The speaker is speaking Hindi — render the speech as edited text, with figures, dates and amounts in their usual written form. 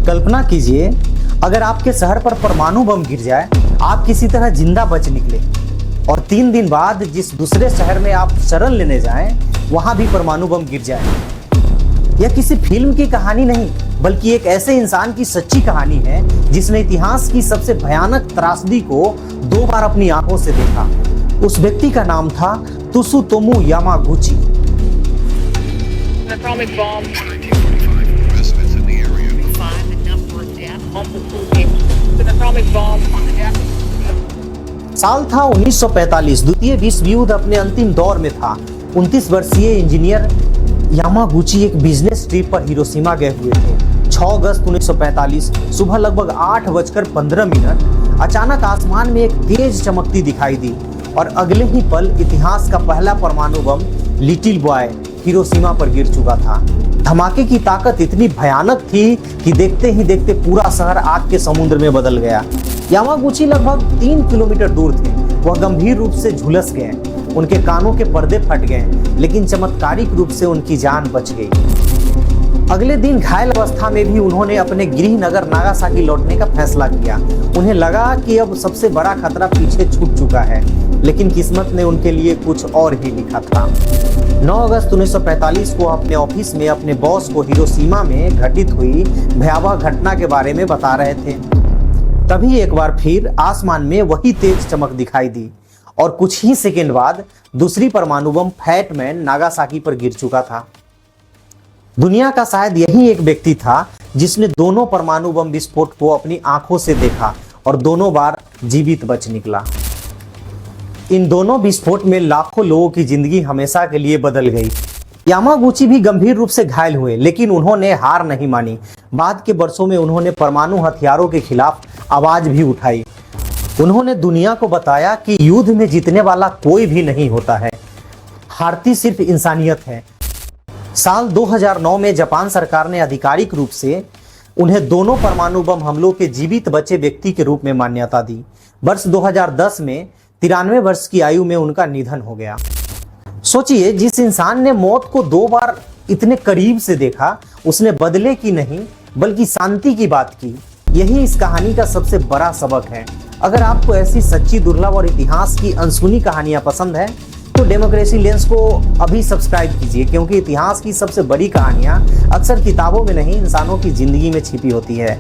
कल्पना कीजिए, अगर आपके शहर पर परमाणु बम गिर जाए, आप किसी तरह जिंदा बच निकले और 3 दिन बाद जिस दूसरे शहर में आप शरण लेने जाएं, वहां भी परमाणु बम गिर जाए। यह किसी फिल्म की कहानी नहीं, बल्कि एक ऐसे इंसान की सच्ची कहानी है जिसने इतिहास की सबसे भयानक त्रासदी को 2 बार अपनी आंखों से देखा। उस व्यक्ति का नाम था त्सुतोमु यामागुची। साल था 1945। द्वितीय विश्व युद्ध अपने अंतिम दौर में था। 29 वर्षीय इंजीनियर यामागुची एक बिजनेस ट्रिप पर हिरोशिमा गए हुए थे। 6 अगस्त 1945 सुबह लगभग 8:15 अचानक आसमान में एक तेज चमकती दिखाई दी और अगले ही पल इतिहास का पहला परमाणु बम लिटिल बॉय हिरोशिमा पर गिर चुका था। धमाके की ताकत इतनी भयानक थी कि देखते ही देखते पूरा शहर आग के समुद्र में बदल गया। यामागुची लगभग 3 किलोमीटर दूर थे। वह गंभीर रूप से झुलस गए, उनके कानों के पर्दे फट गए, लेकिन चमत्कारिक रूप से उनकी जान बच गई। अगले दिन घायल अवस्था में भी उन्होंने अपने गृह नगर नागासाकी लौटने का फैसला किया। उन्हें लगा कि अब सबसे बड़ा खतरा पीछे छूट चुका है, लेकिन किस्मत ने उनके लिए कुछ और ही लिखा था। 9 अगस्त 1945 को अपने ऑफिस में अपने बॉस को हिरोशिमा में घटित हुई भयावह घटना के बारे में बता रहे थे। तभी एक बार फिर आसमान में वही तेज चमक दिखाई दी और कुछ ही सेकंड बाद दूसरी परमाणु बम फैटमैन नागासाकी पर गिर चुका था। दुनिया का शायद यही एक व्यक्ति था जिसने दोनों परमाणु बम विस्फोट को अपनी आंखों से देखा और दोनों बार जीवित बच निकला। इन दोनों विस्फोट में लाखों लोगों की जिंदगी हमेशा के लिए बदल गई। यामागुची भी गंभीर रूप से घायल हुए, लेकिन उन्होंने हार नहीं मानी। बाद के वर्षों में उन्होंने परमाणु हथियारों के खिलाफ आवाज भी उठाई। उन्होंने दुनिया को बताया कि युद्ध में जीतने वाला कोई भी नहीं होता है, हारती सिर्फ इंसानियत है। साल 2009 में जापान सरकार ने आधिकारिक रूप से उन्हें दोनों परमाणु बम हमलों के जीवित बचे व्यक्ति के रूप में मान्यता दी। वर्ष 2010 में 93 वर्ष की आयु में उनका निधन हो गया। सोचिए, जिस इंसान ने मौत को 2 बार इतने करीब से देखा, उसने बदले की नहीं बल्कि शांति की बात की। यही इस कहानी का सबसे बड़ा सबक है। अगर आपको ऐसी सच्ची, दुर्लभ और इतिहास की अनसुनी कहानियां पसंद है तो डेमोक्रेसी लेंस को अभी सब्सक्राइब कीजिए, क्योंकि इतिहास की सबसे बड़ी कहानियां अक्सर किताबों में नहीं, इंसानों की जिंदगी में छिपी होती है।